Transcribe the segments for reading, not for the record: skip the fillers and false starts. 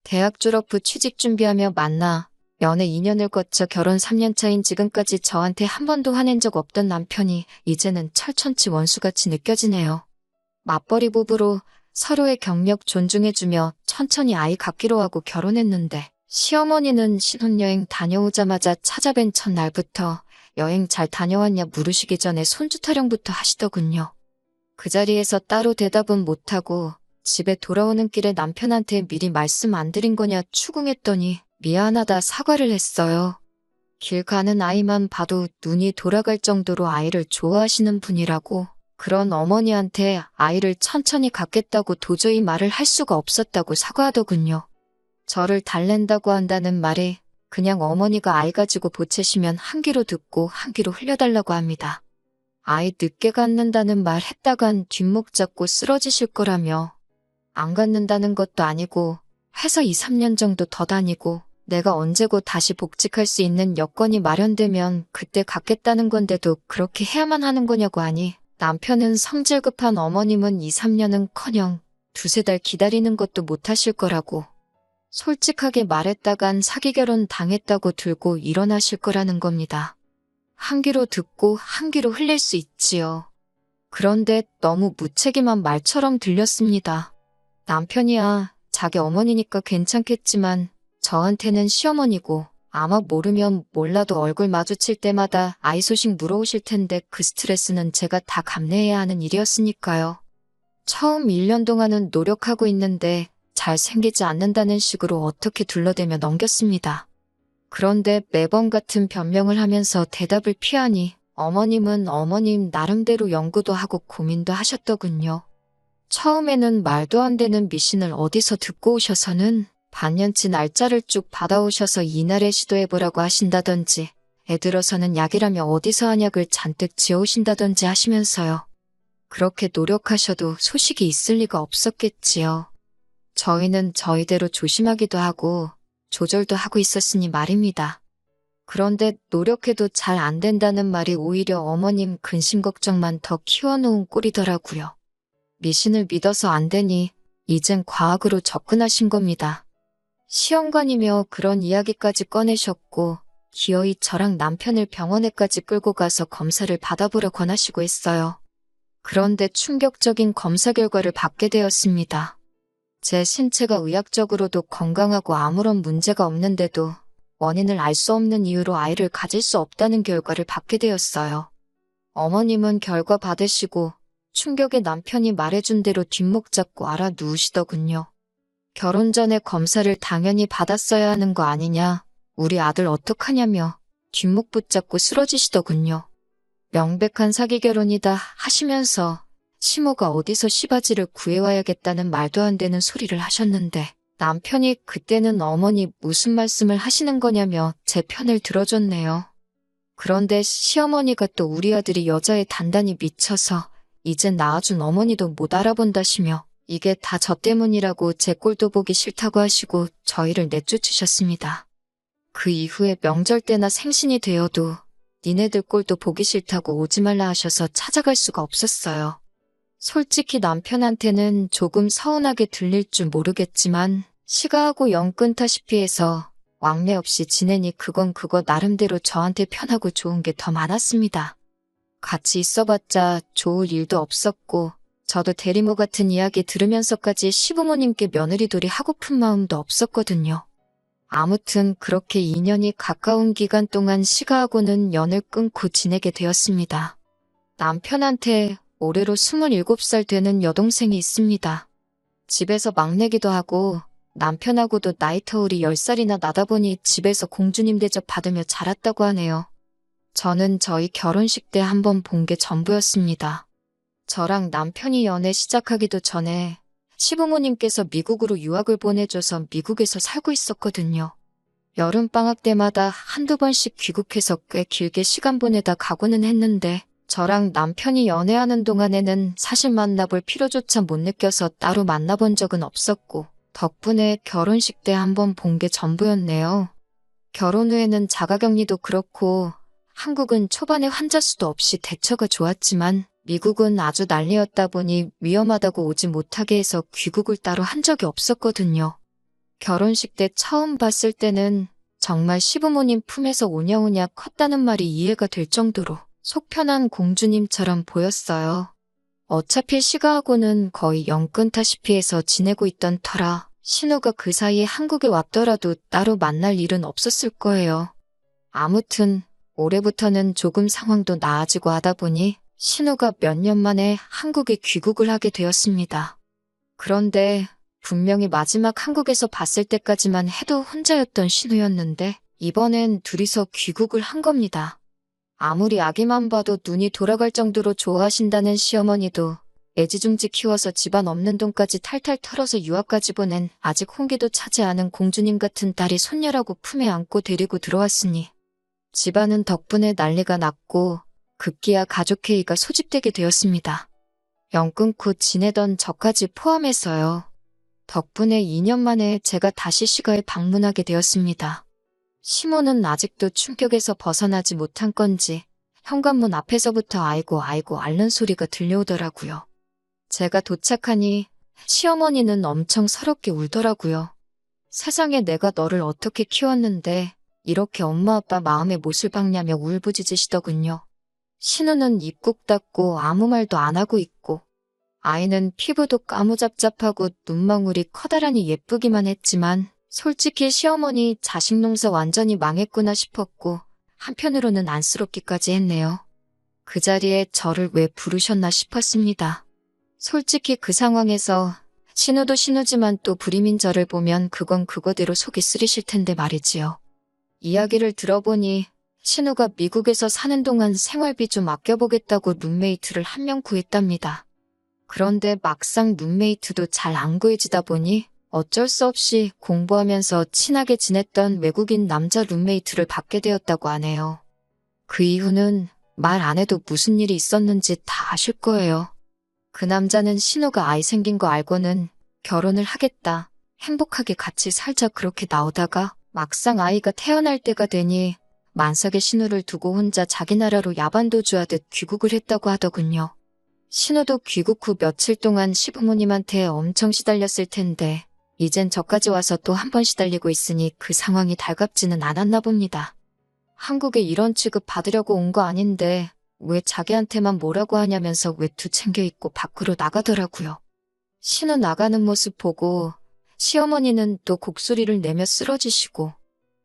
대학 졸업 후 취직 준비하며 만나 연애 2년을 거쳐 결혼 3년 차인 지금까지 저한테 한 번도 화낸 적 없던 남편이 이제는 철천치 원수같이 느껴지네요. 맞벌이 부부로 서로의 경력 존중해주며 천천히 아이 갖기로 하고 결혼했는데 시어머니는 신혼여행 다녀오자마자 찾아뵌 첫날부터 여행 잘 다녀왔냐 물으시기 전에 손주 타령부터 하시더군요. 그 자리에서 따로 대답은 못하고 집에 돌아오는 길에 남편한테 미리 말씀 안 드린 거냐 추궁했더니 미안하다 사과를 했어요. 길 가는 아이만 봐도 눈이 돌아갈 정도로 아이를 좋아하시는 분이라고, 그런 어머니한테 아이를 천천히 갖겠다고 도저히 말을 할 수가 없었다고 사과하더군요. 저를 달랜다고 한다는 말에 그냥 어머니가 아이 가지고 보채시면 한 귀로 듣고 한 귀로 흘려달라고 합니다. 아이 늦게 갖는다는 말 했다간 뒷목 잡고 쓰러지실 거라며, 안 갖는다는 것도 아니고 회사 2, 3년 정도 더 다니고 내가 언제고 다시 복직할 수 있는 여건이 마련되면 그때 갖겠다는 건데도 그렇게 해야만 하는 거냐고 하니, 남편은 성질 급한 어머님은 2, 3년은커녕 두세 달 기다리는 것도 못하실 거라고 솔직하게 말했다간 사기 결혼 당했다고 들고 일어나실 거라는 겁니다. 한 귀로 듣고 한 귀로 흘릴 수 있지요. 그런데 너무 무책임한 말처럼 들렸습니다. 남편이야 자기 어머니니까 괜찮겠지만 저한테는 시어머니고, 아마 모르면 몰라도 얼굴 마주칠 때마다 아이 소식 물어오실 텐데 그 스트레스는 제가 다 감내해야 하는 일이었으니까요. 처음 1년 동안은 노력하고 있는데 잘 생기지 않는다는 식으로 어떻게 둘러대며 넘겼습니다. 그런데 매번 같은 변명을 하면서 대답을 피하니 어머님은 어머님 나름대로 연구도 하고 고민도 하셨더군요. 처음에는 말도 안 되는 미신을 어디서 듣고 오셔서는 반년치 날짜를 쭉 받아오셔서 이날에 시도해보라고 하신다던지, 애들어서는 약이라며 어디서 한약을 잔뜩 지어오신다던지 하시면서요. 그렇게 노력하셔도 소식이 있을 리가 없었겠지요. 저희는 저희대로 조심하기도 하고 조절도 하고 있었으니 말입니다. 그런데 노력해도 잘 안 된다는 말이 오히려 어머님 근심 걱정만 더 키워놓은 꼴이더라고요. 미신을 믿어서 안 되니 이젠 과학으로 접근하신 겁니다. 시험관이며 그런 이야기까지 꺼내셨고 기어이 저랑 남편을 병원에까지 끌고 가서 검사를 받아보려 권하시고 했어요. 그런데 충격적인 검사 결과를 받게 되었습니다. 제 신체가 의학적으로도 건강하고 아무런 문제가 없는데도 원인을 알 수 없는 이유로 아이를 가질 수 없다는 결과를 받게 되었어요. 어머님은 결과 받으시고 충격에 남편이 말해준 대로 뒷목 잡고 알아 누우시더군요. 결혼 전에 검사를 당연히 받았어야 하는 거 아니냐, 우리 아들 어떡하냐며 뒷목 붙잡고 쓰러지시더군요. 명백한 사기 결혼이다 하시면서 시모가 어디서 시바지를 구해와야겠다는 말도 안 되는 소리를 하셨는데, 남편이 그때는 어머니 무슨 말씀을 하시는 거냐며 제 편을 들어줬네요. 그런데 시어머니가 또 우리 아들이 여자에 단단히 미쳐서 이젠 낳아준 어머니도 못 알아본다시며 이게 다 저 때문이라고 제 꼴도 보기 싫다고 하시고 저희를 내쫓으셨습니다. 그 이후에 명절 때나 생신이 되어도 니네들 꼴도 보기 싫다고 오지 말라 하셔서 찾아갈 수가 없었어요. 솔직히 남편한테는 조금 서운하게 들릴 줄 모르겠지만 시가하고 영 끊다시피 해서 왕래 없이 지내니 그건 그거 나름대로 저한테 편하고 좋은 게 더 많았습니다. 같이 있어봤자 좋을 일도 없었고 저도 대리모 같은 이야기 들으면서까지 시부모님께 며느리돌이 하고픈 마음도 없었거든요. 아무튼 그렇게 2년이 가까운 기간 동안 시가하고는 연을 끊고 지내게 되었습니다. 남편한테 올해로 27살 되는 여동생이 있습니다. 집에서 막내기도 하고 남편하고도 나이 터울이 10살이나 나다 보니 집에서 공주님 대접 받으며 자랐다고 하네요. 저는 저희 결혼식 때 한번 본 게 전부였습니다. 저랑 남편이 연애 시작하기도 전에 시부모님께서 미국으로 유학을 보내줘서 미국에서 살고 있었거든요. 여름방학 때마다 한두 번씩 귀국해서 꽤 길게 시간 보내다 가고는 했는데 저랑 남편이 연애하는 동안에는 사실 만나볼 필요조차 못 느껴서 따로 만나본 적은 없었고 덕분에 결혼식 때 한번 본 게 전부였네요. 결혼 후에는 자가격리도 그렇고 한국은 초반에 환자 수도 없이 대처가 좋았지만 미국은 아주 난리였다 보니 위험하다고 오지 못하게 해서 귀국을 따로 한 적이 없었거든요. 결혼식 때 처음 봤을 때는 정말 시부모님 품에서 오냐오냐 컸다는 말이 이해가 될 정도로 속 편한 공주님처럼 보였어요. 어차피 시가하고는 거의 영끈타시피 해서 지내고 있던 터라 신우가 그 사이에 한국에 왔더라도 따로 만날 일은 없었을 거예요. 아무튼 올해부터는 조금 상황도 나아지고 하다 보니 신우가 몇 년 만에 한국에 귀국을 하게 되었습니다. 그런데 분명히 마지막 한국에서 봤을 때까지만 해도 혼자였던 신우였는데 이번엔 둘이서 귀국을 한 겁니다. 아무리 아기만 봐도 눈이 돌아갈 정도로 좋아하신다는 시어머니도 애지중지 키워서 집안 없는 돈까지 탈탈 털어서 유학까지 보낸 아직 홍기도 차지 않은 공주님 같은 딸이 손녀라고 품에 안고 데리고 들어왔으니 집안은 덕분에 난리가 났고 급기야 가족회의가 소집되게 되었습니다. 영 끊고 지내던 저까지 포함해서요. 덕분에 2년 만에 제가 다시 시가에 방문하게 되었습니다. 시모는 아직도 충격에서 벗어나지 못한 건지 현관문 앞에서부터 아이고 앓는 소리가 들려오더라고요. 제가 도착하니 시어머니는 엄청 서럽게 울더라고요. 세상에 내가 너를 어떻게 키웠는데 이렇게 엄마 아빠 마음에 못을 박냐며 울부짖으시더군요. 신우는 입 꾹 닫고 아무 말도 안 하고 있고 아이는 피부도 까무잡잡하고 눈망울이 커다란히 예쁘기만 했지만 솔직히 시어머니 자식 농사 완전히 망했구나 싶었고 한편으로는 안쓰럽기까지 했네요. 그 자리에 저를 왜 부르셨나 싶었습니다. 솔직히 그 상황에서 신우도 신우지만 또 부림인 저를 보면 그건 그거대로 속이 쓰리실 텐데 말이지요. 이야기를 들어보니 신우가 미국에서 사는 동안 생활비 좀 아껴보겠다고 룸메이트를 한 명 구했답니다. 그런데 막상 룸메이트도 잘 안 구해지다 보니 어쩔 수 없이 공부하면서 친하게 지냈던 외국인 남자 룸메이트를 받게 되었다고 하네요. 그 이후는 말 안 해도 무슨 일이 있었는지 다 아실 거예요. 그 남자는 신우가 아이 생긴 거 알고는 결혼을 하겠다, 행복하게 같이 살자 그렇게 나오다가 막상 아이가 태어날 때가 되니 만삭의 신우를 두고 혼자 자기 나라로 야반도주하듯 귀국을 했다고 하더군요. 신우도 귀국 후 며칠 동안 시부모님한테 엄청 시달렸을 텐데 이젠 저까지 와서 또 한 번 시달리고 있으니 그 상황이 달갑지는 않았나 봅니다. 한국에 이런 취급 받으려고 온 거 아닌데 왜 자기한테만 뭐라고 하냐면서 외투 챙겨 입고 밖으로 나가더라고요. 신우 나가는 모습 보고 시어머니는 또 곡소리를 내며 쓰러지시고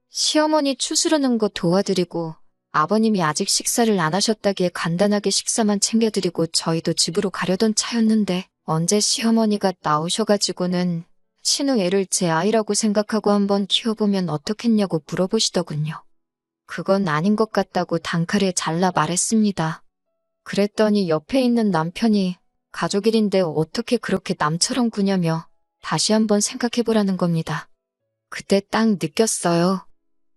시어머니 추스르는 거 도와드리고 아버님이 아직 식사를 안 하셨다기에 간단하게 식사만 챙겨드리고 저희도 집으로 가려던 차였는데 언제 시어머니가 나오셔가지고는 신우 애를 제 아이라고 생각하고 한번 키워보면 어떻겠냐고 물어보시더군요. 그건 아닌 것 같다고 단칼에 잘라 말했습니다. 그랬더니 옆에 있는 남편이 가족 일인데 어떻게 그렇게 남처럼 구냐며 다시 한번 생각해보라는 겁니다. 그때 딱 느꼈어요.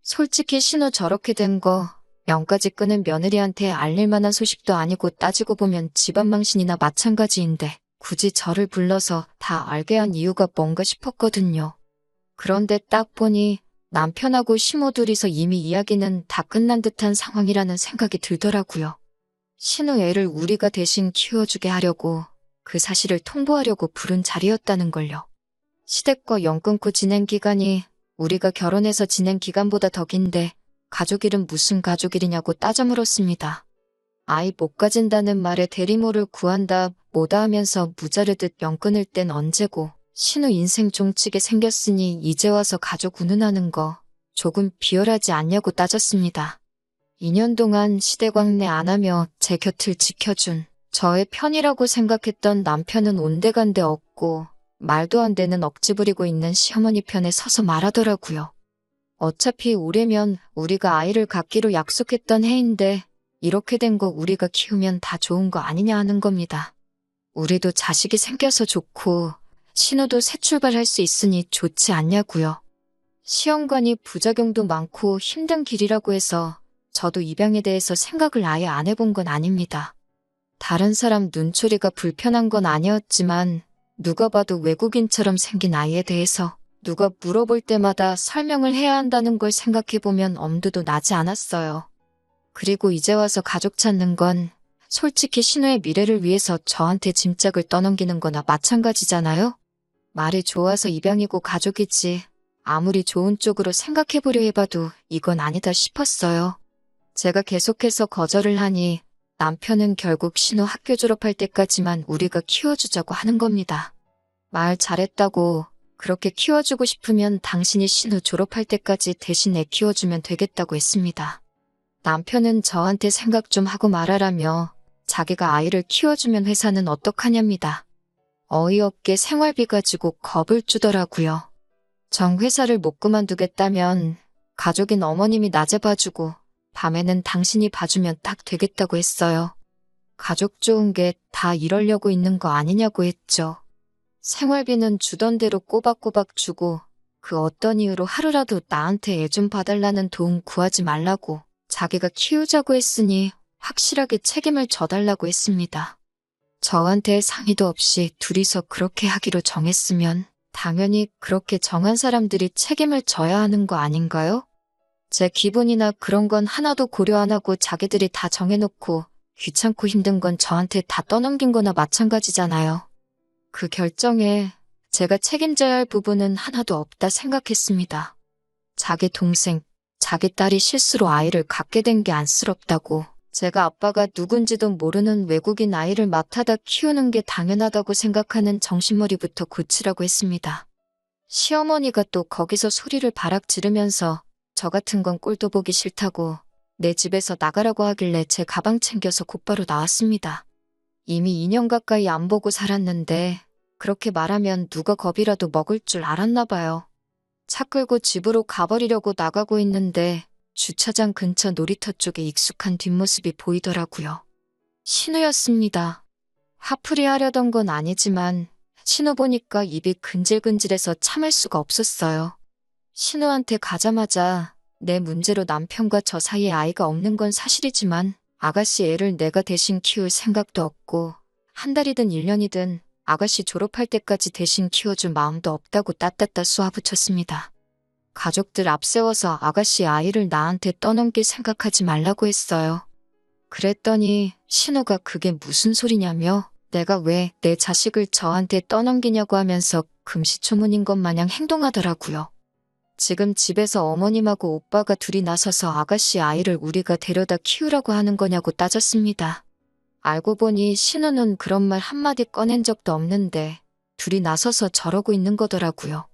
솔직히 신우 저렇게 된 거 명까지 끄는 며느리한테 알릴 만한 소식도 아니고 따지고 보면 집안 망신이나 마찬가지인데 굳이 저를 불러서 다 알게 한 이유가 뭔가 싶었거든요. 그런데 딱 보니 남편하고 시모 둘이서 이미 이야기는 다 끝난 듯한 상황이라는 생각이 들더라고요. 신우 애를 우리가 대신 키워주게 하려고 그 사실을 통보하려고 부른 자리였다는 걸요. 시댁과 연 끊고 지낸 기간이 우리가 결혼해서 지낸 기간보다 더 긴데 가족일은 무슨 가족일이냐고 따져 물었습니다. 아이 못 가진다는 말에 대리모를 구한다 뭐다 하면서 무자르듯 연 끊을 땐 언제고 신우 인생 종치게 생겼으니 이제 와서 가족 운운하는 거 조금 비열하지 않냐고 따졌습니다. 2년 동안 시대광내 안 하며 제 곁을 지켜준 저의 편이라고 생각했던 남편은 온데간데 없고 말도 안 되는 억지 부리고 있는 시어머니 편에 서서 말하더라고요. 어차피 올해면 우리가 아이를 갖기로 약속했던 해인데 이렇게 된 거 우리가 키우면 다 좋은 거 아니냐 하는 겁니다. 우리도 자식이 생겨서 좋고 신우도 새 출발할 수 있으니 좋지 않냐고요. 시험관이 부작용도 많고 힘든 길이라고 해서 저도 입양에 대해서 생각을 아예 안 해본 건 아닙니다. 다른 사람 눈초리가 불편한 건 아니었지만 누가 봐도 외국인처럼 생긴 아이에 대해서 누가 물어볼 때마다 설명을 해야 한다는 걸 생각해보면 엄두도 나지 않았어요. 그리고 이제 와서 가족 찾는 건 솔직히 신우의 미래를 위해서 저한테 짐짝을 떠넘기는 거나 마찬가지잖아요? 말이 좋아서 입양이고 가족이지 아무리 좋은 쪽으로 생각해보려 해봐도 이건 아니다 싶었어요. 제가 계속해서 거절을 하니 남편은 결국 신우 학교 졸업할 때까지만 우리가 키워주자고 하는 겁니다. 말 잘했다고, 그렇게 키워주고 싶으면 당신이 신우 졸업할 때까지 대신 애 키워주면 되겠다고 했습니다. 남편은 저한테 생각 좀 하고 말하라며 자기가 아이를 키워주면 회사는 어떡하냐입니다. 어이없게 생활비 가지고 겁을 주더라고요. 정 회사를 못 그만두겠다면 가족인 어머님이 낮에 봐주고 밤에는 당신이 봐주면 딱 되겠다고 했어요. 가족 좋은 게 다 이러려고 있는 거 아니냐고 했죠. 생활비는 주던 대로 꼬박꼬박 주고 그 어떤 이유로 하루라도 나한테 애 좀 봐달라는 도움 구하지 말라고 자기가 키우자고 했으니 확실하게 책임을 져달라고 했습니다. 저한테 상의도 없이 둘이서 그렇게 하기로 정했으면 당연히 그렇게 정한 사람들이 책임을 져야 하는 거 아닌가요? 제 기분이나 그런 건 하나도 고려 안 하고 자기들이 다 정해놓고 귀찮고 힘든 건 저한테 다 떠넘긴 거나 마찬가지잖아요. 그 결정에 제가 책임져야 할 부분은 하나도 없다 생각했습니다. 자기 동생, 자기 딸이 실수로 아이를 갖게 된 게 안쓰럽다고, 제가 아빠가 누군지도 모르는 외국인 아이를 맡아다 키우는 게 당연하다고 생각하는 정신머리부터 고치라고 했습니다. 시어머니가 또 거기서 소리를 바락 지르면서 저 같은 건 꼴도 보기 싫다고 내 집에서 나가라고 하길래 제 가방 챙겨서 곧바로 나왔습니다. 이미 2년 가까이 안 보고 살았는데 그렇게 말하면 누가 겁이라도 먹을 줄 알았나 봐요. 차 끌고 집으로 가버리려고 나가고 있는데 주차장 근처 놀이터 쪽에 익숙한 뒷모습이 보이더라고요. 신우였습니다. 화풀이 하려던 건 아니지만 신우 보니까 입이 근질근질해서 참을 수가 없었어요. 신우한테 가자마자 내 문제로 남편과 저 사이에 아이가 없는 건 사실이지만 아가씨 애를 내가 대신 키울 생각도 없고 한 달이든 1년이든 아가씨 졸업할 때까지 대신 키워줄 마음도 없다고 따따따 쏘아붙였습니다. 가족들 앞세워서 아가씨 아이를 나한테 떠넘길 생각하지 말라고 했어요. 그랬더니 신우가 그게 무슨 소리냐며 내가 왜 내 자식을 저한테 떠넘기냐고 하면서 금시초문인 것 마냥 행동하더라고요. 지금 집에서 어머님하고 오빠가 둘이 나서서 아가씨 아이를 우리가 데려다 키우라고 하는 거냐고 따졌습니다. 알고 보니 신우는 그런 말 한마디 꺼낸 적도 없는데 둘이 나서서 저러고 있는 거더라고요.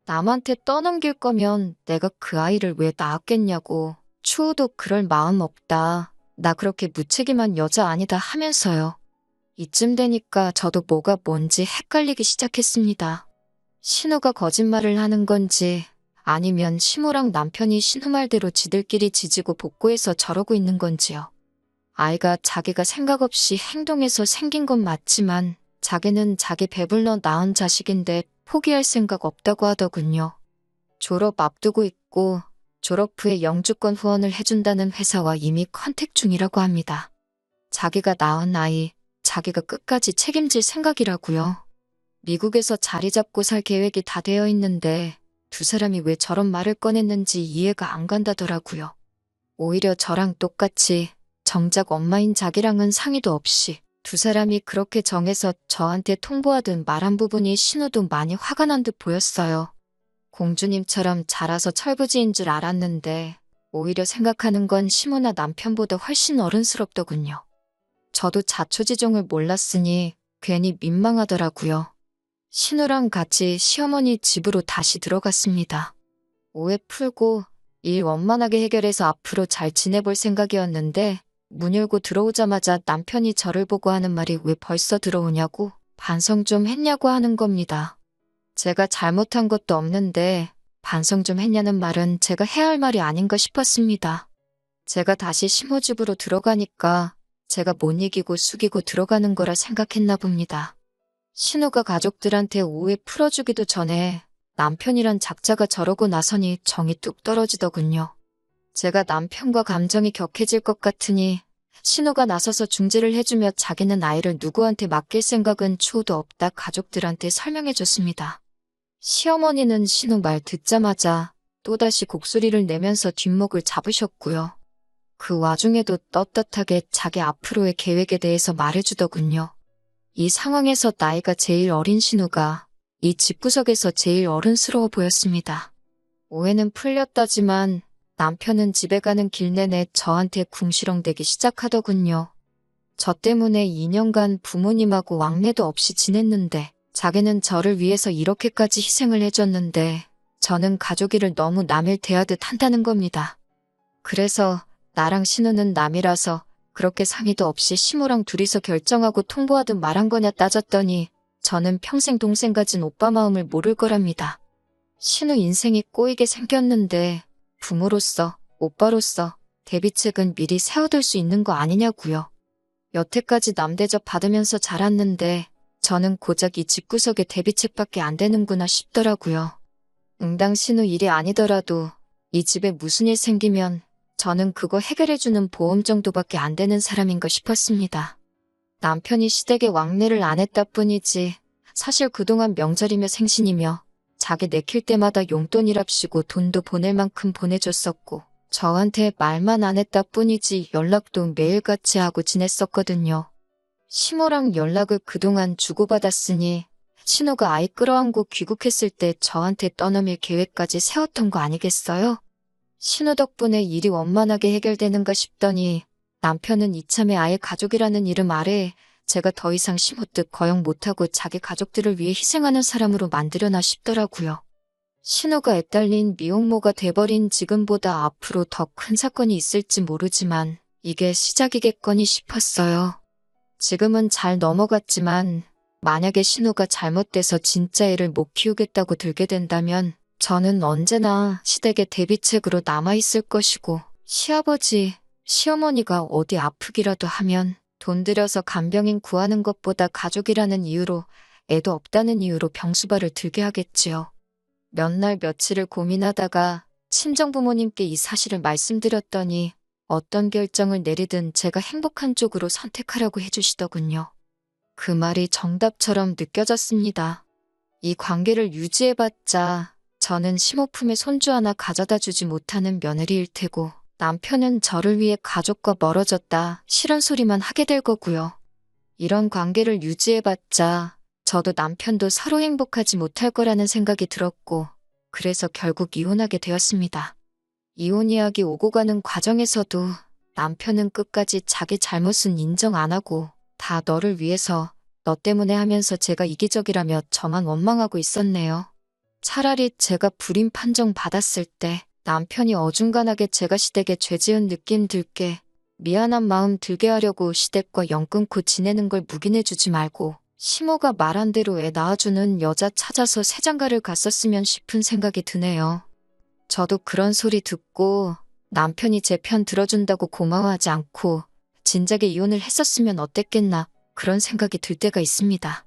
남한테 떠넘길 거면 내가 그 아이를 왜 낳았겠냐고, 추호도 그럴 마음 없다, 나 그렇게 무책임한 여자 아니다 하면서요. 이쯤 되니까 저도 뭐가 뭔지 헷갈리기 시작했습니다. 신우가 거짓말을 하는 건지 아니면 시모랑 남편이 신우 말대로 지들끼리 지지고 볶고해서 저러고 있는 건지요. 아이가 자기가 생각 없이 행동해서 생긴 건 맞지만 자기는 자기 배불러 낳은 자식인데 포기할 생각 없다고 하더군요. 졸업 앞두고 있고 졸업 후에 영주권 후원을 해준다는 회사와 이미 컨택 중이라고 합니다. 자기가 낳은 아이, 자기가 끝까지 책임질 생각이라고요. 미국에서 자리 잡고 살 계획이 다 되어 있는데 두 사람이 왜 저런 말을 꺼냈는지 이해가 안 간다더라고요. 오히려 저랑 똑같이 정작 엄마인 자기랑은 상의도 없이 두 사람이 그렇게 정해서 저한테 통보하듯 말한 부분이 신우도 많이 화가 난 듯 보였어요. 공주님처럼 자라서 철부지인 줄 알았는데 오히려 생각하는 건 시모나 남편보다 훨씬 어른스럽더군요. 저도 자초지종을 몰랐으니 괜히 민망하더라고요. 신우랑 같이 시어머니 집으로 다시 들어갔습니다. 오해 풀고 일 원만하게 해결해서 앞으로 잘 지내볼 생각이었는데 문 열고 들어오자마자 남편이 저를 보고 하는 말이 왜 벌써 들어오냐고, 반성 좀 했냐고 하는 겁니다. 제가 잘못한 것도 없는데 반성 좀 했냐는 말은 제가 해야 할 말이 아닌가 싶었습니다. 제가 다시 시모 집으로 들어가니까 제가 못 이기고 숙이고 들어가는 거라 생각했나 봅니다. 신우가 가족들한테 오해 풀어주기도 전에 남편이란 작자가 저러고 나서니 정이 뚝 떨어지더군요. 제가 남편과 감정이 격해질 것 같으니 신우가 나서서 중재를 해주며 자기는 아이를 누구한테 맡길 생각은 추호도 없다 가족들한테 설명해줬습니다. 시어머니는 신우 말 듣자마자 또다시 곡소리를 내면서 뒷목을 잡으셨고요. 그 와중에도 떳떳하게 자기 앞으로의 계획에 대해서 말해주더군요. 이 상황에서 나이가 제일 어린 신우가 이 집구석에서 제일 어른스러워 보였습니다. 오해는 풀렸다지만 남편은 집에 가는 길 내내 저한테 궁시렁대기 시작하더군요. 저 때문에 2년간 부모님하고 왕래도 없이 지냈는데 자기는 저를 위해서 이렇게까지 희생을 해줬는데 저는 가족이를 너무 남일 대하듯 한다는 겁니다. 그래서 나랑 신우는 남이라서 그렇게 상의도 없이 시모랑 둘이서 결정하고 통보하듯 말한 거냐 따졌더니 저는 평생 동생 가진 오빠 마음을 모를 거랍니다. 신우 인생이 꼬이게 생겼는데 부모로서, 오빠로서 대비책은 미리 세워둘 수 있는 거 아니냐고요. 여태까지 남 대접 받으면서 자랐는데 저는 고작 이 집구석에 대비책밖에 안 되는구나 싶더라고요. 응당 신우 일이 아니더라도 이 집에 무슨 일 생기면 저는 그거 해결해주는 보험 정도밖에 안 되는 사람인가 싶었습니다. 남편이 시댁에 왕래를 안 했다 뿐이지 사실 그동안 명절이며 생신이며 자기 내킬 때마다 용돈이랍시고 돈도 보낼 만큼 보내줬었고 저한테 말만 안 했다 뿐이지 연락도 매일같이 하고 지냈었거든요. 시모랑 연락을 그동안 주고받았으니 신우가 아이 끌어안고 귀국했을 때 저한테 떠넘일 계획까지 세웠던 거 아니겠어요? 신우 덕분에 일이 원만하게 해결되는가 싶더니 남편은 이참에 아예 가족이라는 이름 아래 제가 더 이상 심어뜻 거역 못하고 자기 가족들을 위해 희생하는 사람으로 만들려나 싶더라고요. 신우가 애딸린 미혼모가 돼버린 지금보다 앞으로 더 큰 사건이 있을지 모르지만 이게 시작이겠거니 싶었어요. 지금은 잘 넘어갔지만 만약에 신우가 잘못돼서 진짜 애를 못 키우겠다고 들게 된다면 저는 언제나 시댁의 대비책으로 남아있을 것이고 시아버지, 시어머니가 어디 아프기라도 하면 돈 들여서 간병인 구하는 것보다 가족이라는 이유로 애도 없다는 이유로 병수발을 들게 하겠지요. 몇 날 며칠을 고민하다가 친정부모님께 이 사실을 말씀드렸더니 어떤 결정을 내리든 제가 행복한 쪽으로 선택하라고 해주시더군요. 그 말이 정답처럼 느껴졌습니다. 이 관계를 유지해봤자 저는 심호품에 손주 하나 가져다 주지 못하는 며느리일 테고 남편은 저를 위해 가족과 멀어졌다 싫은 소리만 하게 될 거고요. 이런 관계를 유지해봤자 저도 남편도 서로 행복하지 못할 거라는 생각이 들었고 그래서 결국 이혼하게 되었습니다. 이혼 이야기 오고 가는 과정에서도 남편은 끝까지 자기 잘못은 인정 안 하고 다 너를 위해서 너 때문에 하면서 제가 이기적이라며 저만 원망하고 있었네요. 차라리 제가 불임 판정 받았을 때 남편이 어중간하게 제가 시댁에 죄 지은 느낌 들게 미안한 마음 들게 하려고 시댁과 연 끊고 지내는 걸 묵인해주지 말고 시모가 말한 대로 애 낳아주는 여자 찾아서 새장가를 갔었으면 싶은 생각이 드네요. 저도 그런 소리 듣고 남편이 제 편 들어준다고 고마워하지 않고 진작에 이혼을 했었으면 어땠겠나 그런 생각이 들 때가 있습니다.